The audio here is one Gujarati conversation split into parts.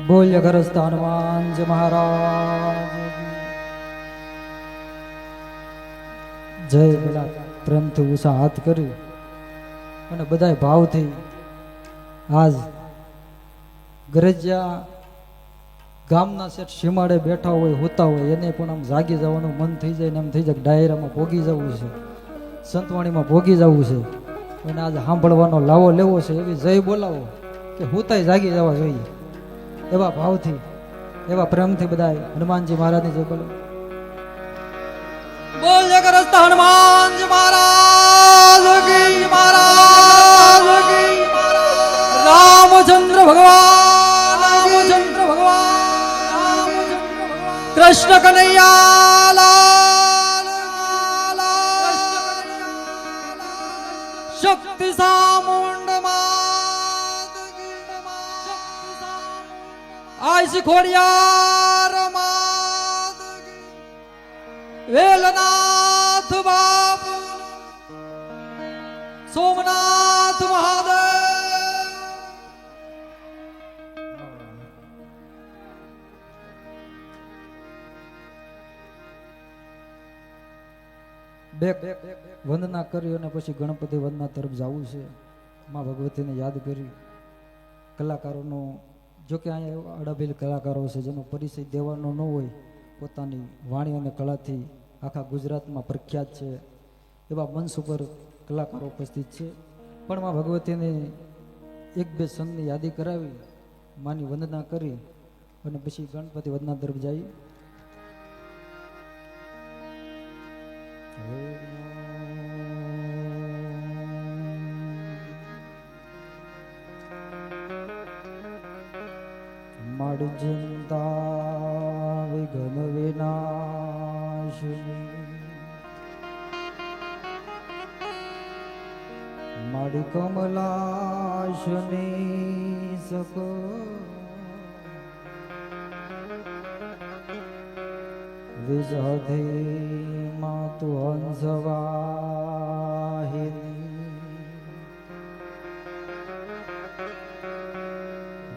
બોલ્ય ગરજતા હનુમાનજી મહારાજ જય. પેલા પ્રેમથી ઉષા હાથ કરી અને બધાય ભાવથી આજ ગરજ્યા ગામના શેઠ સીમાડે બેઠા હોય હોતા હોય એને પણ આમ જાગી જવાનું મન થઈ જાય ને એમ થઈ જાય કે ડાયરામાં ભોગી જવું છે, સંતવાણીમાં ભોગી જવું છે અને આજ સાંભળવાનો લાવો લેવો છે. એવી જય બોલાવો કે હુતાય જાગી જવા જોઈએ. એવા ભાવથી એવા પ્રેમથી બધા હનુમાનજી મહારાજની જય બોલો. બોલ જગરસ્ત હનુમાનજી મહારાજ કી મહારાજ કી રામચંદ્ર ભગવાન કૃષ્ણ કનૈયા લાલ શક્તિ સામુંડ માત આય શિખોડિયાર માત વેલનાથ બાપુ સોમનાથ મહાદેવ. વંદના કરી અને પછી ગણપતિ વંદના તરફ જવું છે. માં ભગવતીને યાદ કરી કલાકારોનો, જો કે અહીંયા અડાબેલ કલાકારો છે જેનો પરિચય દેવાનો ન હોય, પોતાની વાણી અને કળાથી આખા ગુજરાતમાં પ્રખ્યાત છે એવા મંચ ઉપર કલાકારો ઉપસ્થિત છે. પણ માં ભગવતીને એક બે સંતની યાદી કરાવી, માની વંદના કરી અને પછી ગણપતિ વંદના તરફ જઈ. મારી ચિંતા વિઘ્ન વિનાશિની, મારી કમલાશની સક વિષધે માતુ હંસવાહિની,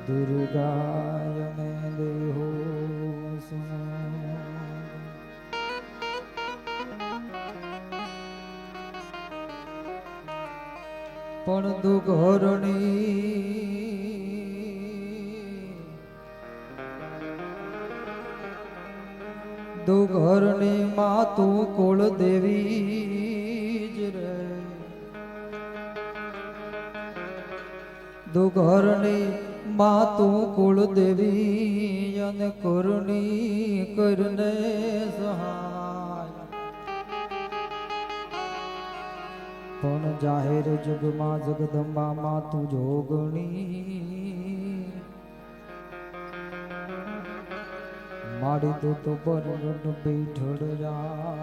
દુર્ગાય મે દેહો સુનો. પણ દુઘરની માતું કુળ દેવી જ રે, દુઘરની માતું કુળ દેવી અને કરુણી કરને સહાય. પણ જાહેર જગમાં જગદંબા માતું જોગણી, મારી તો બરણ બેઠડ જાય.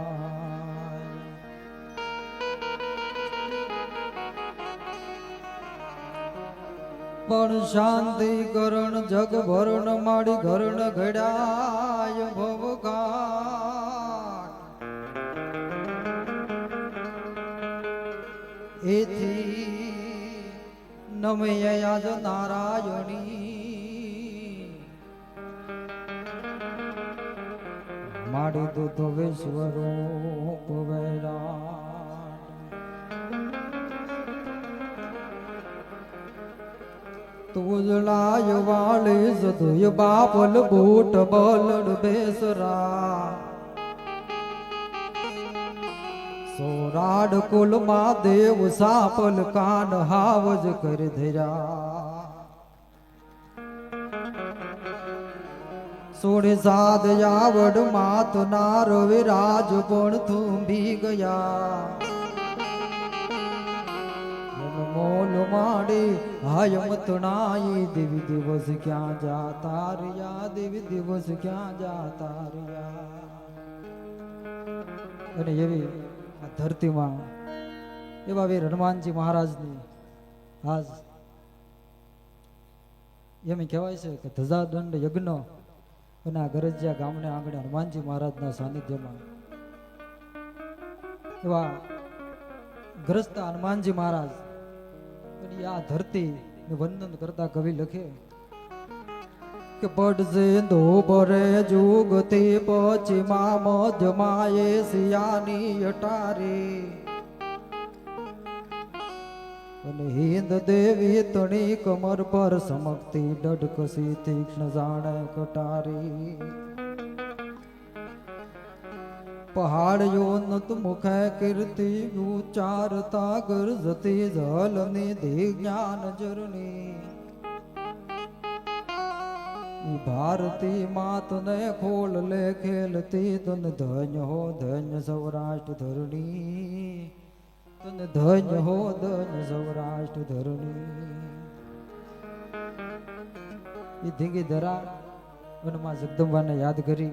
પણ શાંતિ કરણ જગ ભરણ મારી ઘરણ ઘડાય ભવઘાટ. એથી નમય આજ નારાયણી, મારી તો વિશ્વરૂપ વૈરાટ. તુજલાય વાળી સદુય બાપલ બૂટ બલડ બેસરા, સોરાડ કુલ માં દેવ સાપલ કાન હાવજ કર ધર્યા. સોડે સાદ આવડ માત નાર વિરાજ પણ થુંબી ગયા. મોલ માડી હાયમત નાઈ દેવી દિવસ ક્યાં જાતા રહ્યા, દેવી દિવસ ક્યાં જાતા રહ્યા. અને એવી આ ધરતીમાં એવા વીર હનુમાનજી મહારાજની આજ એમ કહેવાય છે કે ધજાદંડ યજ્ઞ અને આ ગરજિયા ગામને આંગણે હનુમાનજી મહારાજના સાનિધ્યમાં એવા ગ્રસ્ત હનુમાનજી મહારાજ અને આ ધરતી વંદન કરતા કવિ લખે કે પડશે ધોબરે જુગતી પછીમાં મધ્યમાએ સિયાની અટારી અને હિન્દ દેવી તણી કમર પર સમકતી ડડકસી તીક્ષ્ણ જાણે કટારી પહાડયો નત મુખે કીર્તિ ઉચ્ચારતા ગરજતી જલની ધી જ્ઞાન જરણી ભારતી માતને ખોલ લે ખેલતી તન ધન્ય હો ધન્ય સૌરાષ્ટ્ર ધરણી તન ધન્ય હો ધન્ય સૌરાષ્ટ્ર ધરણી એ ધીંગી ધરા વનમાં જગદંબાને યાદ કરી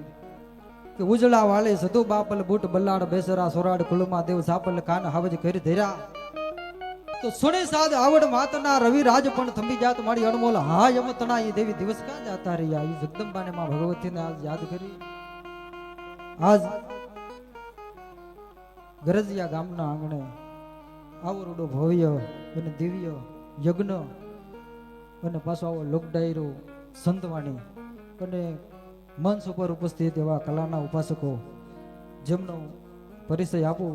કે ઉજળા વાળે સધુ બાપલ બુટ બલ્લાડ બેસરા સોરાડ કુલમાં દેવ સાપલ કાન હાવજ કરી ધેરા તો સુણી સાદ આવડ માતના રવિ રાજ પણ થંભી જાત મારી અણમોલ હા યમ તણા એ દેવી દિવસ ક્યાં જાતા રહ્યા એ જગદંબાને માં ભગવતીને આજ યાદ કરી આજ ગરજિયા ગામના આંગણે આવરડો ભવ્ય અને દિવ્ય યજ્ઞ અને પાછો આવો લોક ડાયરો સંતવાણી અને મંચ ઉપર ઉપસ્થિત એવા કલાના ઉપાસકો જેમનો પરિચય આપું